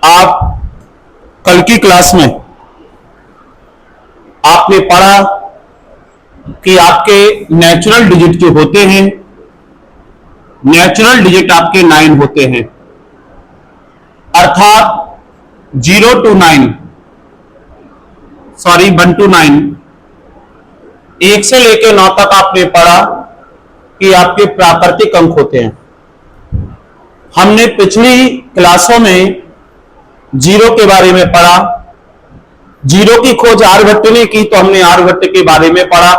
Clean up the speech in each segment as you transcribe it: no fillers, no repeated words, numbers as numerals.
आप कल की क्लास में आपने पढ़ा कि आपके नेचुरल डिजिट जो होते हैं, नेचुरल डिजिट आपके 9 होते हैं, अर्थात 0 to 9, 1 to 9, 1 से लेकर 9 तक आपने पढ़ा कि आपके प्राकृतिक अंक होते हैं। हमने पिछली क्लासों में 0 के बारे में पढ़ा। 0 की खोज आर्यभट्ट ने की तो हमने आर्यभट्ट के बारे में पढ़ा,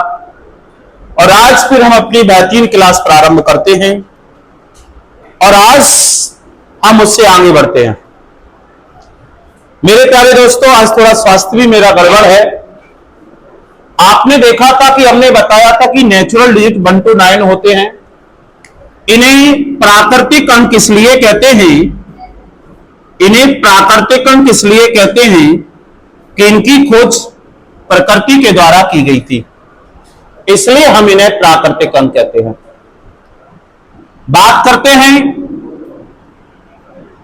और आज फिर हम अपनी बेहतरीन क्लास प्रारंभ करते हैं और आज हम उससे आगे बढ़ते हैं। मेरे प्यारे दोस्तों, आज थोड़ा स्वास्थ्य भी मेरा गड़बड़ है। आपने देखा था कि हमने बताया था कि नेचुरल डिजिट 1 to 9 होते हैं। इन्हें प्राकृतिक अंक इसलिए कहते हैं, इन्हें प्राकृतिक अंक इसलिए कहते हैं कि इनकी खोज प्रकृति के द्वारा की गई थी, इसलिए हम इन्हें प्राकृतिक अंक कहते हैं। बात करते हैं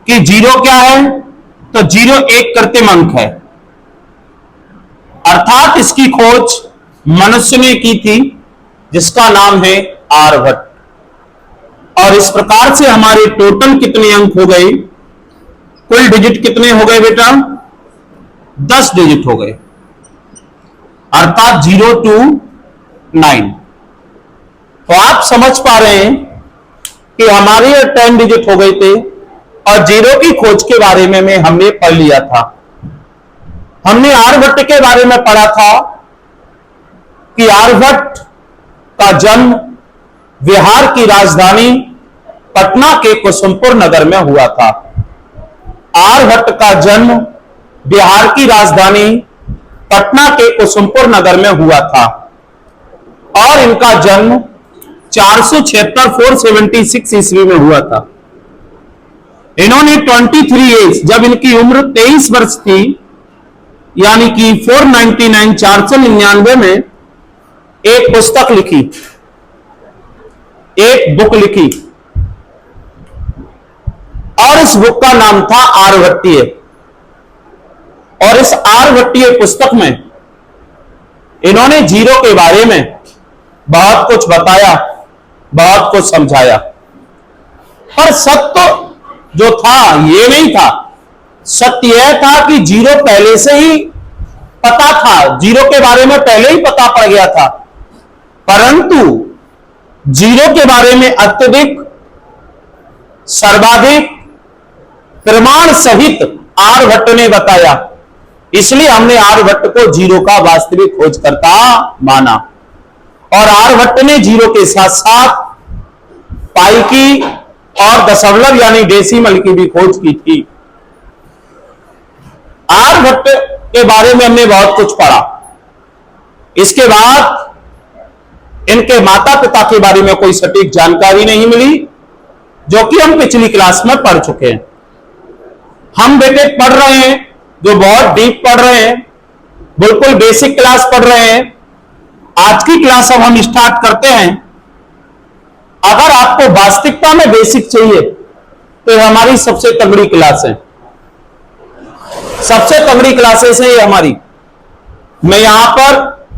कि 0 क्या है, तो 0 एक कृत्रिम अंक है, अर्थात इसकी खोज मनुष्य ने की थी जिसका नाम है आर्यभट्ट। और इस प्रकार से हमारे टोटल कितने अंक हो गए, कुल डिजिट कितने हो गए बेटा? 10 डिजिट हो गए, अर्थात 0 to 9। तो आप समझ पा रहे हैं कि हमारे 10 डिजिट हो गए थे, और 0 की खोज के बारे में हमने पढ़ लिया था। हमने आर्यभट्ट के बारे में पढ़ा था कि आर्यभट्ट का जन्म बिहार की राजधानी पटना के कुसुमपुर नगर में हुआ था। आर्यभट्ट का जन्म बिहार की राजधानी पटना के कुसुमपुर नगर में हुआ था, और इनका जन्म 476 ईस्वी में हुआ था। इन्होंने 23 एज, जब इनकी उम्र 23 वर्ष थी, यानी कि 499 में एक पुस्तक लिखी, एक बुक लिखी, और इस बुक का नाम था आर्यभट्टीय। और इस आर्यभट्टीय पुस्तक में इन्होंने 0 के बारे में बहुत कुछ बताया, बहुत कुछ समझाया। पर सत्य जो था ये नहीं था, सत्य यह था कि 0 पहले से ही पता था, 0 के बारे में पहले ही पता पड़ गया था, परंतु 0 के बारे में अत्यधिक सर्वाधिक प्रमाण सहित आर्यभट्ट ने बताया, इसलिए हमने आर्यभट्ट को 0 का वास्तविक खोजकर्ता माना। और आर्यभट्ट ने 0 के साथ साथ पाई की और दशमलव यानी डेसिमल की भी खोज की थी। आर्यभट्ट के बारे में हमने बहुत कुछ पढ़ा। इसके बाद इनके माता पिता के बारे में कोई सटीक जानकारी नहीं मिली, जो कि हम पिछली क्लास में पढ़ चुके हैं। हम बेटे पढ़ रहे हैं जो बहुत डीप पढ़ रहे हैं, बिल्कुल बेसिक क्लास पढ़ रहे हैं। आज की क्लास अब हम स्टार्ट करते हैं। अगर आपको वास्तविकता में बेसिक चाहिए तो हमारी सबसे तगड़ी क्लास है, सबसे तगड़ी क्लासेस है ये हमारी। मैं यहां पर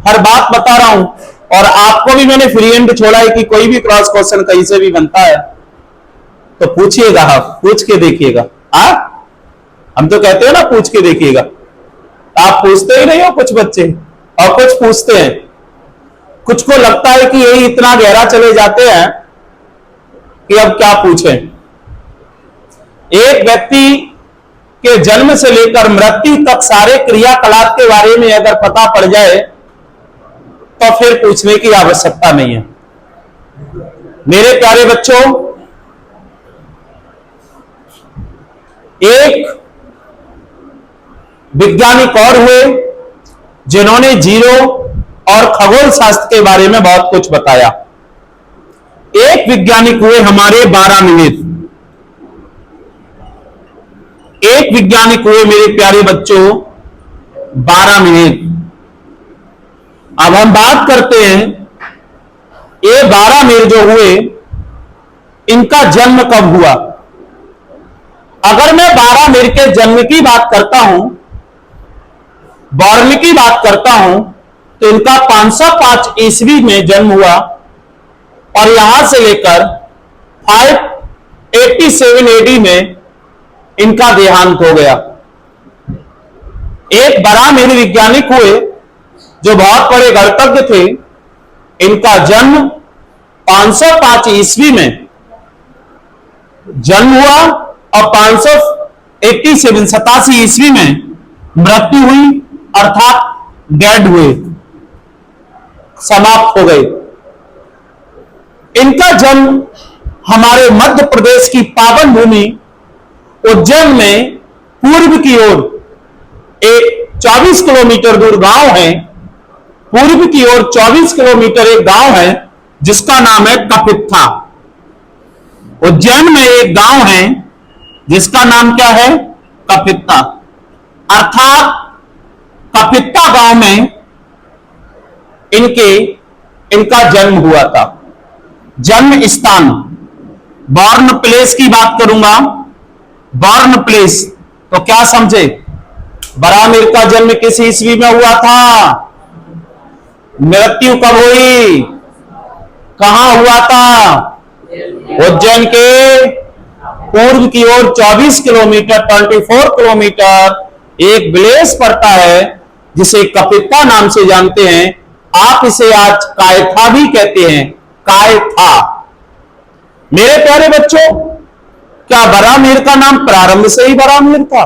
हर बात बता रहा हूं, और आपको भी मैंने फ्री हैंड छोड़ा है कि कोई भी क्रॉस क्वेश्चन कहीं से भी बनता है तो पूछिएगा, आप पूछ के देखिएगा। हम तो कहते हैं ना पूछ के देखिएगा, आप पूछते ही नहीं हो कुछ बच्चे, और कुछ पूछते हैं। कुछ को लगता है कि यही इतना गहरा चले जाते हैं कि अब क्या पूछें। एक व्यक्ति के जन्म से लेकर मृत्यु तक सारे क्रियाकलाप के बारे में अगर पता पड़ जाए तो फिर पूछने की आवश्यकता नहीं है। मेरे प्यारे बच्चों, एक वैज्ञानिक और हुए जिन्होंने 0 और खगोल शास्त्र के बारे में बहुत कुछ बताया। एक वैज्ञानिक हुए हमारे बारामिहिर, एक वैज्ञानिक हुए मेरे प्यारे बच्चों बारामिहिर। अब हम बात करते हैं ये बारामिहिर जो हुए, इनका जन्म कब हुआ? अगर मैं बारामीर के जन्म की बात करता हूं, बॉर्न की बात करता हूं, तो इनका 505 ईस्वी में जन्म हुआ और यहां से लेकर 587 एडी में इनका देहांत हो गया। एक बरामीर वैज्ञानिक हुए जो बहुत बड़े गणितज्ञ थे। इनका जन्म 505 ईस्वी में जन्म हुआ और 87 ईस्वी में मृत्यु हुई, अर्थात डेड हुए, समाप्त हो गए। इनका जन्म हमारे मध्य प्रदेश की पावन भूमि उज्जैन में पूर्व की ओर एक 24 किलोमीटर दूर गांव है, पूर्व की ओर 24 किलोमीटर एक गांव है जिसका नाम है कपित्था। उज्जैन में एक गांव है जिसका नाम क्या है? कपित्था। अर्थात कपित्था गांव में इनका जन्म हुआ था। जन्म स्थान, बॉर्न प्लेस की बात करूंगा। बॉर्न प्लेस तो क्या समझे? बरामीर का जन्म किस ईस्वी में हुआ था? मृत्यु कब हुई? कहां हुआ था? उज्जैन के पूर्व की ओर 24 किलोमीटर 24 किलोमीटर एक विलेज पड़ता है जिसे कपित्था नाम से जानते हैं। आप इसे आज कायथा भी कहते हैं, कायथा। मेरे प्यारे बच्चों, क्या बरामीर का नाम प्रारंभ से ही बरामीर था?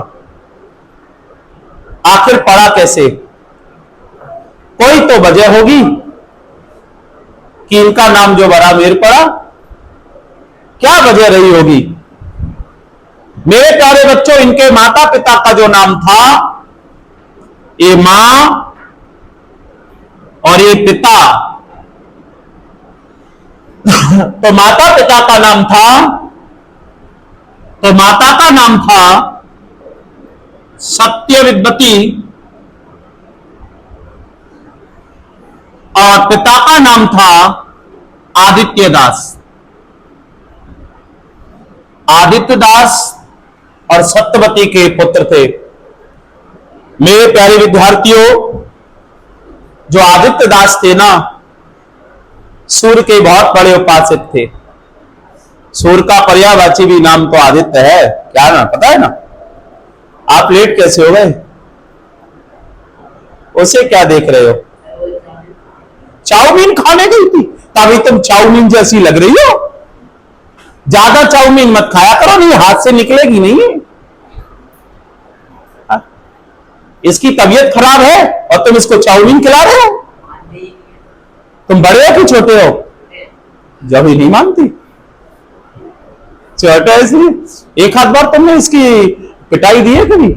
आखिर पड़ा कैसे? कोई तो वजह होगी कि इनका नाम जो बरामीर पड़ा, क्या वजह रही होगी? मेरे प्यारे बच्चों, इनके माता पिता का जो नाम था, ये मां और ये पिता तो माता पिता का नाम था, तो माता का नाम था सत्यविद्वती और पिता का नाम था आदित्य दास। आदित्य दास और सत्यवती के पुत्र थे। मेरे प्यारे विद्यार्थियों, जो आदित्य दास थे ना, सूर्य के बहुत बड़े उपासक थे। सूर्य का पर्यायवाची भी नाम तो आदित्य है। क्या ना, पता है ना? आप लेट कैसे हो गए? उसे क्या देख रहे हो? चाउमीन खाने गई थी, तभी तुम चाउमीन जैसी लग रही हो। ज्यादा चाउमीन मत खाया करो, नहीं हाथ से निकलेगी नहीं। इसकी तबीयत खराब है और तुम इसको चाउमीन खिला रहे हो। तुम बड़े हो कि छोटे हो? जब ही नहीं मानती, छोटे इसलिए। एक आध बार तुमने इसकी पिटाई दी है कभी?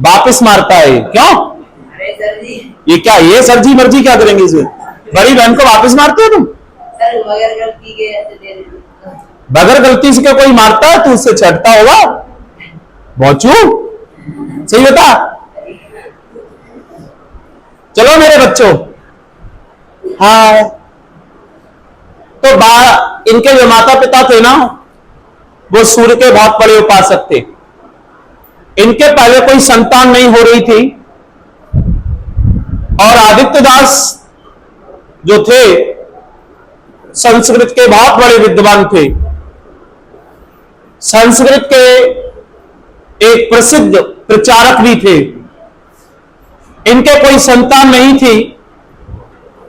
वापस मारता है, क्यों? ये क्या, ये सरजी मर्जी क्या करेंगे इसमें? बड़ी बहन को वापस मारते हो तुम? बगैर गलती से क्या कोई मारता है? तू उससे छटता होगा। बहुचू सही बता। चलो मेरे बच्चों, हाँ, तो इनके जो माता पिता थे ना, वो सूर्य के बहुत बड़े उपासक थे। इनके पहले कोई संतान नहीं हो रही थी और आदित्य दास जो थे संस्कृत के बहुत बड़े विद्वान थे। संस्कृत के एक प्रसिद्ध प्रचारक भी थे। इनके कोई संतान नहीं थी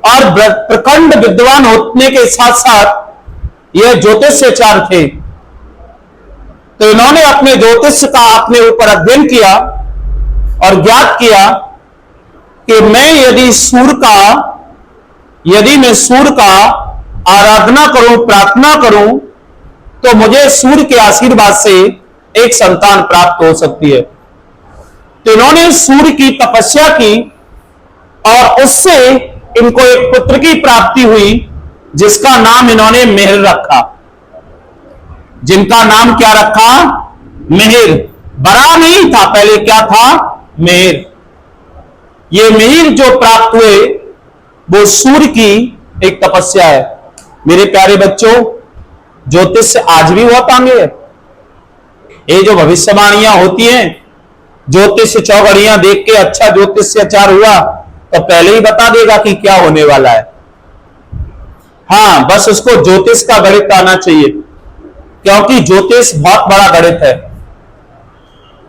और प्रखंड विद्वान होने के साथ साथ यह ज्योतिषाचार्य थे। तो इन्होंने अपने ज्योतिष का अपने ऊपर अध्ययन किया और ज्ञात किया कि यदि मैं सूर्य का आराधना करूं, प्रार्थना करूं, तो मुझे सूर्य के आशीर्वाद से एक संतान प्राप्त हो सकती है। तो इन्होंने सूर्य की तपस्या की और उससे इनको एक पुत्र की प्राप्ति हुई जिसका नाम इन्होंने मिहिर रखा। जिनका नाम क्या रखा? मिहिर। बरा नहीं था पहले, क्या था? मिहिर। ये मिहिर जो प्राप्त हुए वो सूर्य की एक तपस्या है। मेरे प्यारे बच्चों, ज्योतिष आज भी बहुत आगे है। ये जो भविष्यवाणियां होती हैं, ज्योतिष चौघड़ियां देख के अच्छा ज्योतिषाचार हुआ तो पहले ही बता देगा कि क्या होने वाला है। हाँ, बस उसको ज्योतिष का गणित आना चाहिए, क्योंकि ज्योतिष बहुत बड़ा गणित है।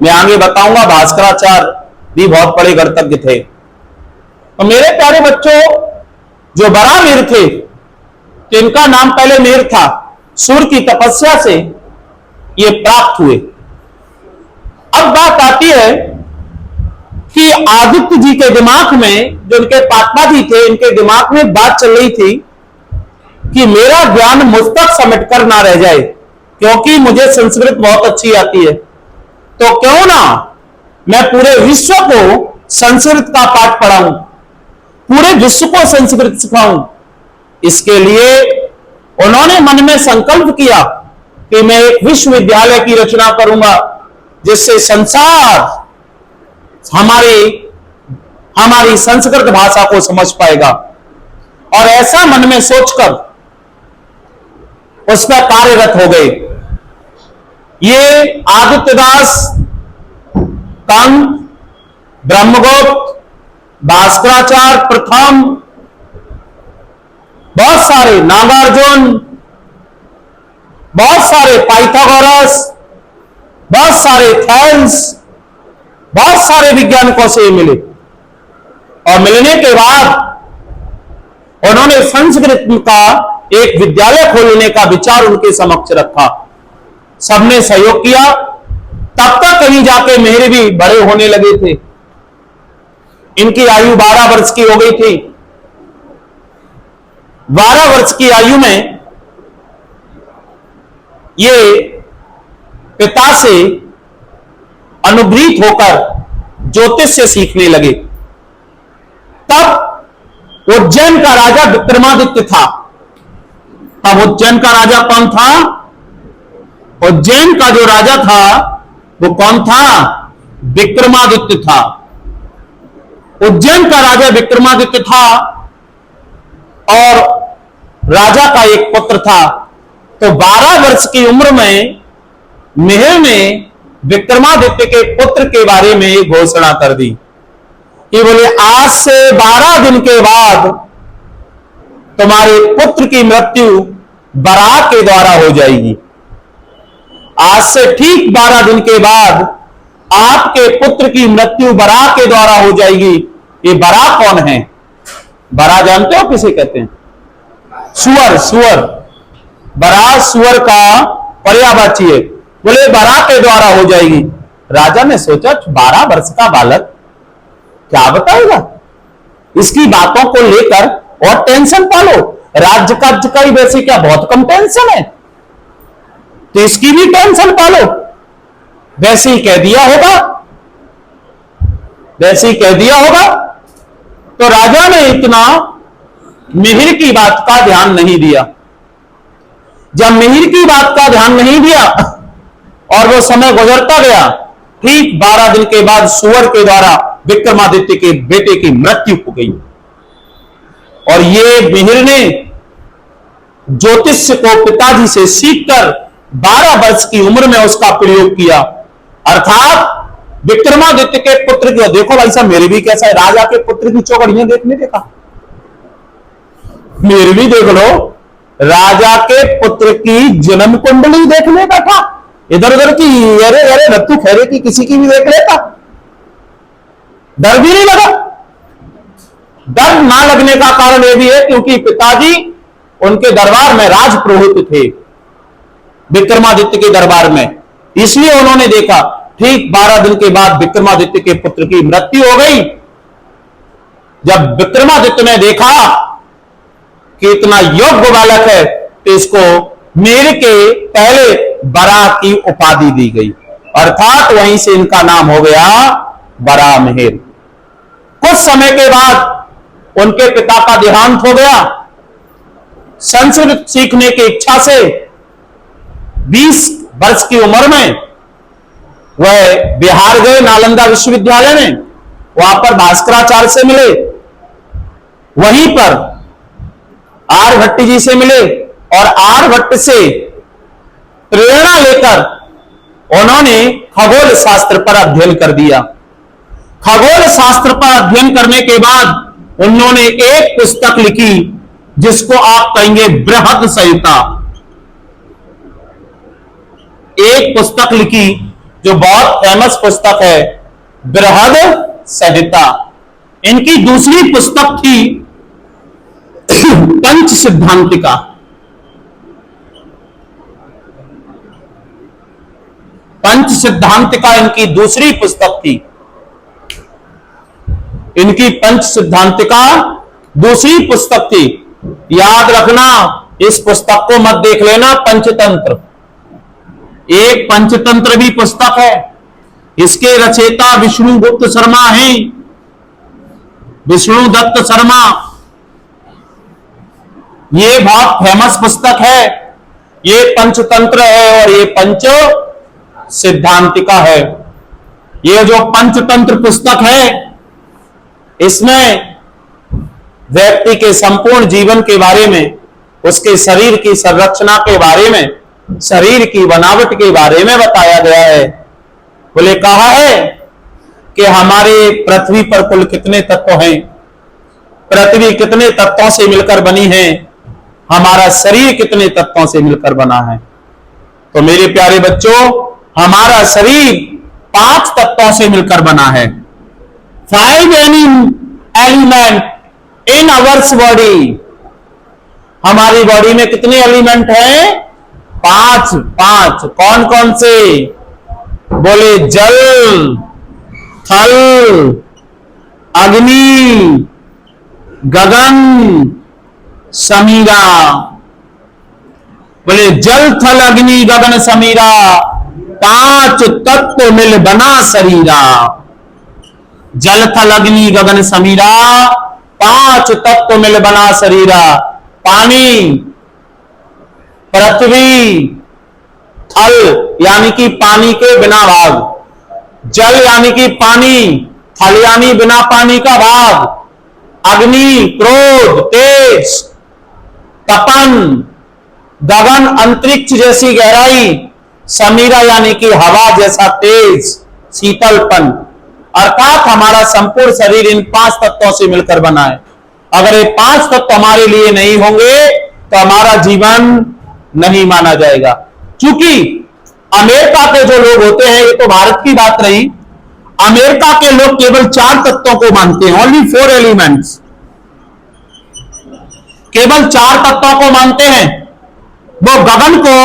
मैं आगे बताऊंगा, भास्कराचार्य भी बहुत बड़े गणितज्ञ थे। तो मेरे प्यारे बच्चों, जो बरामिर थे, तो इनका नाम पहले मिहिर था। सूर्य की तपस्या से ये प्राप्त हुए। अब बात आती है कि आदित्य जी के दिमाग में, जो इनके पापा जी थे, इनके दिमाग में बात चल रही थी कि मेरा ज्ञान मुझ तक समेट कर ना रह जाए, क्योंकि मुझे संस्कृत बहुत अच्छी आती है, तो क्यों ना मैं पूरे विश्व को संस्कृत का पाठ पढ़ाऊं, पूरे विश्व को संस्कृत सिखाऊं। इसके लिए उन्होंने मन में संकल्प किया कि मैं एक विश्वविद्यालय की रचना करूंगा, जिससे संसार हमारी संस्कृत भाषा को समझ पाएगा। और ऐसा मन में सोचकर उस पर कार्यरत हो गए। ये आदित्यदास, कंग, ब्रह्मगुप्त, भास्कराचार्य प्रथम, बहुत सारे नागार्जुन, बहुत सारे पाइथागोरस, बहुत सारे थैल्स, बहुत सारे वैज्ञानिकों से मिले। और मिलने के बाद उन्होंने संस्कृत का एक विद्यालय खोलने का विचार उनके समक्ष रखा। सबने सहयोग किया। तब तक कहीं जाके मिहिर भी बड़े होने लगे थे। इनकी आयु 12 वर्ष की हो गई थी। 12 वर्ष की आयु में ये पिता से अनुग्रहित होकर ज्योतिष से सीखने लगे। तब उज्जैन का राजा विक्रमादित्य था। तब उज्जैन का राजा कौन था? उज्जैन का जो राजा था वो कौन था? विक्रमादित्य था। उज्जैन का राजा विक्रमादित्य था और राजा का एक पुत्र था। तो 12 वर्ष की उम्र में मिहिर ने विक्रमादित्य के पुत्र के बारे में एक घोषणा कर दी कि बोले, आज से 12 दिन के बाद तुम्हारे पुत्र की मृत्यु बराह के द्वारा हो जाएगी। आज से ठीक 12 दिन के बाद आपके पुत्र की मृत्यु बराह के द्वारा हो जाएगी। ये बराह कौन है? बराह जानते हो किसे कहते हैं? सुअर। सुअर, बराह सुअर का पर्यायवाची है। बोले बराह के द्वारा हो जाएगी। राजा ने सोचा 12 वर्ष का बालक क्या बताएगा, इसकी बातों को लेकर और टेंशन पालो। राज्य का ही वैसे क्या बहुत कम टेंशन है, तो इसकी भी टेंशन पालो। वैसे ही कह दिया होगा, वैसे ही कह दिया होगा। तो राजा ने इतना मिहिर की बात का ध्यान नहीं दिया। जब मिहिर की बात का ध्यान नहीं दिया और वो समय गुजरता गया, ठीक 12 दिन के बाद सुअर के द्वारा विक्रमादित्य के बेटे की मृत्यु हो गई। और ये मिहिर ने ज्योतिष को पिताजी से सीखकर 12 वर्ष की उम्र में उसका प्रयोग किया। अर्थात विक्रमादित्य के पुत्र की, देखो भाई साहब मेरे भी कैसा है, राजा के पुत्र की चौकड़ियां देखने देखा, मेरे भी देख लो, राजा के पुत्र की जन्म कुंडली देखने का था। इधर उधर की अरे अरे रत्तू खैरे की किसी की भी देख लेता, डर भी नहीं लगा। डर ना लगने का कारण यह भी है क्योंकि पिताजी उनके दरबार में राजपुरोहित थे, विक्रमादित्य के दरबार में। इसलिए उन्होंने देखा ठीक 12 दिन के बाद विक्रमादित्य के पुत्र की मृत्यु हो गई। जब विक्रमादित्य ने देखा कि इतना योग्य बालक है, तो इसको मिहिर के पहले बराह की उपाधि दी गई। अर्थात वहीं से इनका नाम हो गया बराह मिहिर। कुछ समय के बाद उनके पिता का देहांत हो गया। संस्कृत सीखने की इच्छा से 20 वर्ष की उम्र में वह बिहार गए, नालंदा विश्वविद्यालय में। वहां पर भास्कराचार्य से मिले, वहीं पर आर्यभट्ट जी से मिले और आर्यभट्ट से प्रेरणा लेकर उन्होंने खगोल शास्त्र पर अध्ययन कर दिया। खगोल शास्त्र पर अध्ययन करने के बाद उन्होंने एक पुस्तक लिखी जिसको आप कहेंगे बृहद संहिता। एक पुस्तक लिखी जो बहुत फेमस पुस्तक है, बृहद संहिता। इनकी दूसरी पुस्तक थी पंच सिद्धांतिका। पंच सिद्धांतिका इनकी दूसरी पुस्तक थी। इनकी पंच सिद्धांतिका दूसरी पुस्तक थी। याद रखना, इस पुस्तक को मत देख लेना पंचतंत्र। एक पंचतंत्र भी पुस्तक है, इसके रचयिता विष्णुगुप्त शर्मा हैं, विष्णु दत्त शर्मा। ये बहुत फेमस पुस्तक है। ये पंचतंत्र है और ये पंच सिद्धांतिका है। ये जो पंचतंत्र पुस्तक है, इसमें व्यक्ति के संपूर्ण जीवन के बारे में, उसके शरीर की संरचना के बारे में, शरीर की बनावट के बारे में बताया गया है। बोले कहा है कि हमारे पृथ्वी पर कुल कितने तत्व हैं, पृथ्वी कितने तत्वों से मिलकर बनी है, हमारा शरीर कितने तत्वों से मिलकर बना है। तो मेरे प्यारे बच्चों, हमारा शरीर 5 तत्वों से मिलकर बना है। 5 एलिमेंट इन अवर्स बॉडी। हमारी बॉडी में कितने एलिमेंट हैं? 5। कौन कौन से? बोले जल, थल, अग्नि, गगन, समीरा। बोले जल, थल, अग्नि, गगन, समीरा, 5 तत्व मिल बना शरीरा। जल, थल, अग्नि, गगन, समीरा, 5 तत्व मिल बना शरीरा। पानी, पृथ्वी, थल यानी कि पानी के बिना भाग, जल यानी कि पानी, थल यानी बिना पानी का भाग, अग्नि क्रोध तेज तपन, गगन अंतरिक्ष जैसी गहराई, समीरा यानी कि हवा जैसा तेज शीतलपन। अर्थात हमारा संपूर्ण शरीर इन 5 तत्वों से मिलकर बना है। अगर ये 5 तत्व हमारे लिए नहीं होंगे तो हमारा जीवन नहीं माना जाएगा। क्योंकि अमेरिका के जो लोग होते हैं, ये तो भारत की बात रही, अमेरिका के लोग केवल 4 तत्वों को मानते हैं, ओनली 4 एलिमेंट्स। केवल 4 तत्वों को मानते हैं। वो गगन को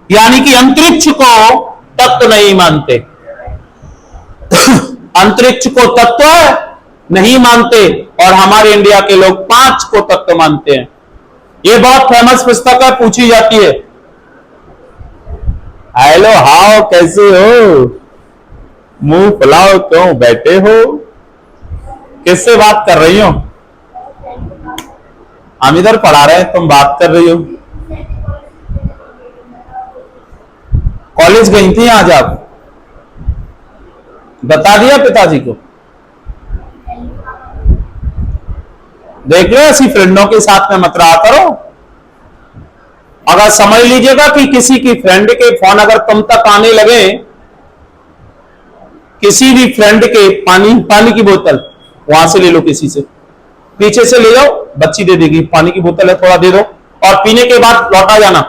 यानी कि अंतरिक्ष को तत्व नहीं मानते, अंतरिक्ष को तत्व नहीं मानते। और हमारे इंडिया के लोग 5 को तत्व मानते हैं। ये बहुत फेमस पुस्तक है, पूछी जाती है, हेलो हाउ कैसे हो, मुंह फुलाओ क्यों बैठे हो, किससे बात कर रही हो? हम इधर पढ़ा रहे हैं, तुम बात कर रही हो। कॉलेज गई थी आज आप? बता दिया पिताजी को? देख लो, ऐसी फ्रेंडों के साथ में मत रहा करो। अगर समझ लीजिएगा कि किसी की फ्रेंड के फोन अगर तुम तक आने लगे, किसी भी फ्रेंड के पानी की बोतल वहां से ले लो, किसी से पीछे से ले जाओ, बच्ची दे देगी, पानी की बोतल है थोड़ा दे दो, और पीने के बाद लौटा जाना।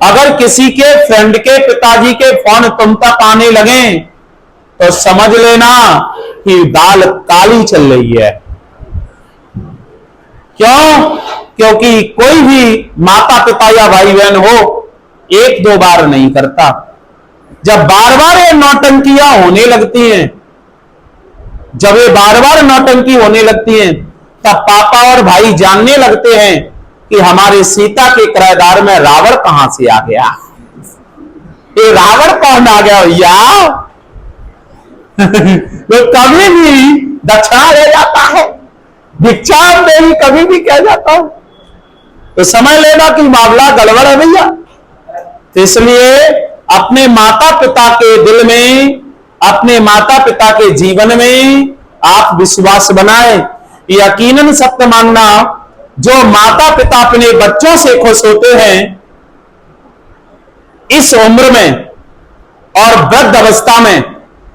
अगर किसी के फ्रेंड के पिताजी के फोन तुम तक आने लगे तो समझ लेना कि दाल काली चल रही है। क्यों? क्योंकि कोई भी माता पिता या भाई बहन हो 1-2 बार नहीं करता। जब बार बार ये नौटंकियां होने लगती हैं, जब ये बार बार नौटंकी होने लगती हैं, तब पापा और भाई जानने लगते हैं कि हमारे सीता के किराएदार में रावण कहां से आ गया। ये रावण कौन आ गया भैया? तो कभी भी दक्षिणा ले जाता है, भिक्षा देवी कभी भी कह जाता है, तो समझ लेना कि मामला गड़बड़ है भैया। तो इसलिए अपने माता पिता के दिल में, अपने माता पिता के जीवन में आप विश्वास बनाएं। यकीनन सत्य मानना, जो माता पिता अपने बच्चों से खुश होते हैं इस उम्र में और वृद्ध अवस्था में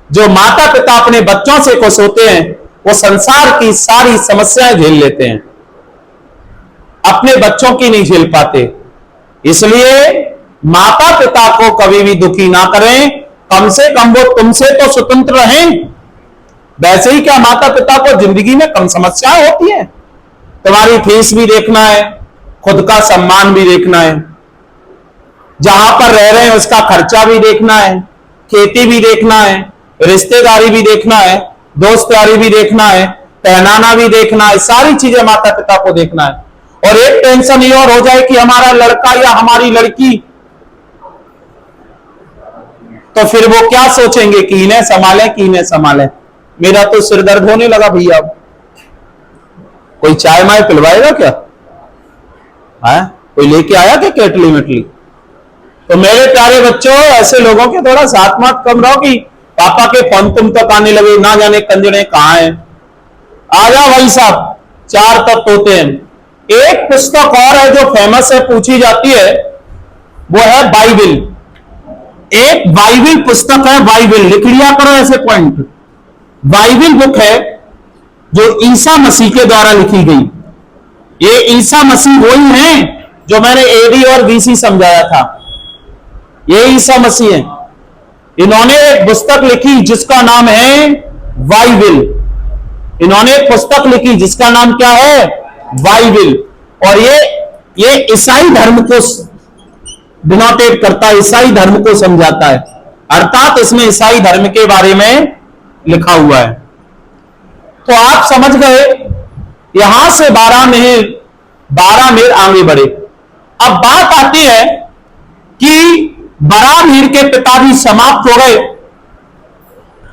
जो माता पिता अपने बच्चों से खुश होते हैं, वो संसार की सारी समस्याएं झेल लेते हैं, अपने बच्चों की नहीं झेल पाते। इसलिए माता पिता को कभी भी दुखी ना करें, कम से कम वो तुमसे तो स्वतंत्र रहें। वैसे ही क्या माता पिता को जिंदगी में कम समस्याएं होती है? तुम्हारी फीस भी देखना है, खुद का सम्मान भी देखना है, जहां पर रह रहे हैं उसका खर्चा भी देखना है, खेती भी देखना है, रिश्तेदारी भी देखना है, दोस्तदारी भी देखना है, पहनाना भी देखना है, सारी चीजें माता पिता को देखना है। और एक टेंशन ये और हो जाए कि हमारा लड़का या हमारी लड़की, तो फिर वो क्या सोचेंगे कि इन्हें संभालें कि इन्हें संभालें। मेरा तो सिर दर्द होने लगा भैया। कोई चाय माय पिलवाएगा क्या? है कोई लेके आया क्या केटली मेटली? तो मेरे प्यारे बच्चों, ऐसे लोगों के थोड़ा साथ मत कम रहो कि पापा के फोन तुम तक आने लगे, ना जाने कंजड़े कहां हैं। आ जाओ भाई साहब, 4 तत्व होते हैं। एक पुस्तक और है जो फेमस है, पूछी जाती है, वो है बाइबिल। एक बाइबिल पुस्तक है, बाइबिल लिख लिया करो ऐसे पॉइंट। बाइबिल बुक है जो ईसा मसीह के द्वारा लिखी गई। ये ईसा मसीह वही हैं जो मैंने एडी और बीसी समझाया था, ये ईसा मसीह है। इन्होंने एक पुस्तक लिखी जिसका नाम है बाइबिल। इन्होंने एक पुस्तक लिखी जिसका नाम क्या है? बाइबिल। और ये ईसाई धर्म को डिनोटेट करता है, ईसाई धर्म को समझाता है, अर्थात इसमें ईसाई धर्म के बारे में लिखा हुआ है। तो आप समझ गए, यहां से 12 मील आगे बढ़े। अब बात आती है कि बरामीर के पिताजी समाप्त हो गए।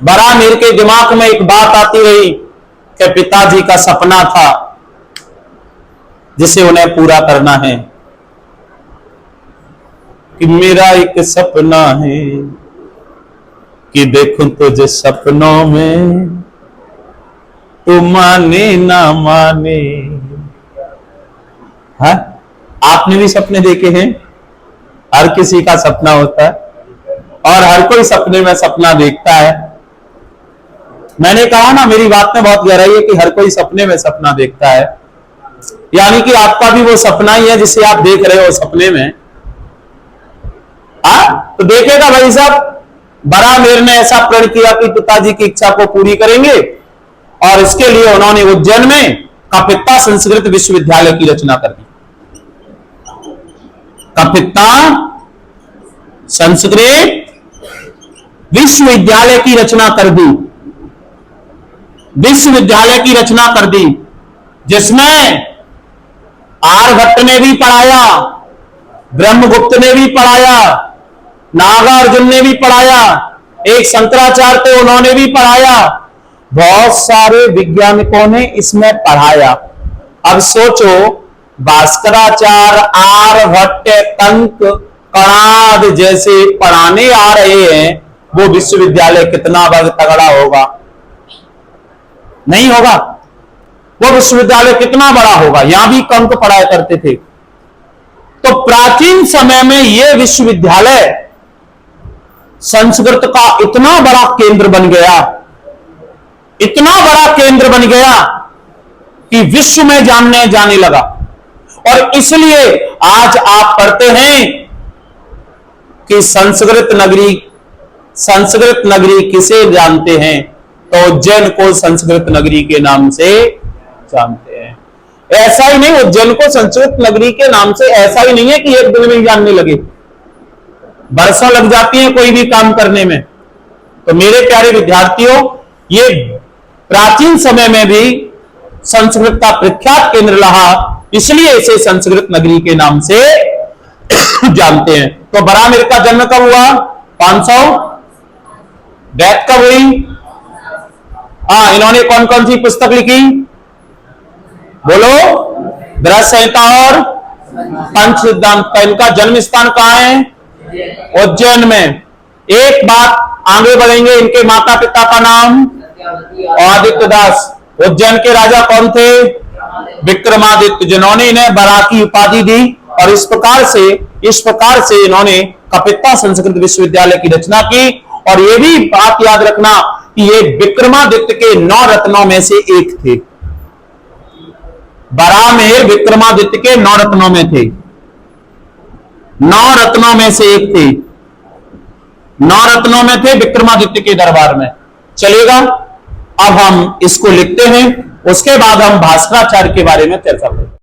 बरामीर के दिमाग में एक बात आती रही कि पिताजी का सपना था जिसे उन्हें पूरा करना है, कि मेरा एक सपना है कि देखूं तुझे सपनों में, तू माने ना माने। हाँ, आपने भी सपने देखे हैं? हर किसी का सपना होता है और हर कोई सपने में सपना देखता है। मैंने कहा ना, मेरी बात में बहुत गहराई है कि हर कोई सपने में सपना देखता है, यानी कि आपका भी वो सपना ही है जिसे आप देख रहे हो सपने में। तो देखेगा भाई साहब, बरामीर ने ऐसा प्रण किया कि पिताजी की इच्छा को पूरी करेंगे, और इसके लिए उन्होंने उज्जैन में कपित्ता संस्कृत विश्वविद्यालय की रचना कर दी। कपित्ता संस्कृत विश्वविद्यालय की रचना कर दी। विश्वविद्यालय की रचना कर दी जिसमें आर्यभट्ट ने भी पढ़ाया, ब्रह्मगुप्त ने भी पढ़ाया, नागार्जुन ने भी पढ़ाया, एक शंकराचार्य थे उन्होंने भी पढ़ाया, बहुत सारे वैज्ञानिकों ने इसमें पढ़ाया। अब सोचो, भास्कराचार्य, आर्यभट्ट, तंक, कणाद जैसे पढ़ाने आ रहे हैं, वो विश्वविद्यालय कितना बड़ा तगड़ा होगा? नहीं होगा। वो विश्वविद्यालय कितना बड़ा होगा? यहां भी कंक पढ़ाया करते थे। तो प्राचीन समय में यह विश्वविद्यालय संस्कृत का इतना बड़ा केंद्र बन गया, इतना बड़ा केंद्र बन गया कि विश्व में जाने लगा। और इसलिए आज आप पढ़ते हैं कि संस्कृत नगरी किसे जानते हैं? तो उज्जैन को संस्कृत नगरी के नाम से जानते हैं। ऐसा ही नहीं, उज्जैन को संस्कृत नगरी के नाम से ऐसा ही नहीं है कि एक दिन में जानने लगे, बरसों लग जाती है कोई भी काम करने में। तो मेरे प्यारे विद्यार्थियों, ये प्राचीन समय में भी संस्कृत का प्रख्यात केंद्र रहा, इसलिए इसे संस्कृत नगरी के नाम से जानते हैं। तो बरामीर का जन्म कब हुआ? 500। डेथ कब हुई? इन्होंने कौन कौन सी पुस्तक लिखी? बोलो। बृहद संहिता और पंच सिद्धांत। का इनका जन्म स्थान कहां है? उज्जैन में। एक बात आगे बढ़ेंगे, इनके माता पिता का नाम आदित्य दास। उज्जैन के राजा कौन थे? विक्रमादित्य, जिन्होंने इन्हें बरा की उपाधि दी, और इस प्रकार से इन्होंने कपित्ता संस्कृत विश्वविद्यालय की रचना की। और यह भी बात याद रखना कि ये विक्रमादित्य के 9 रत्नों में से एक थे। बराहमिहिर विक्रमादित्य के 9 रत्नों में थे, 9 रत्नों में से एक थे, 9 रत्नों में थे विक्रमादित्य के दरबार में। चलेगा, अब हम इसको लिखते हैं, उसके बाद हम भास्कराचार्य के बारे में चर्चा करेंगे।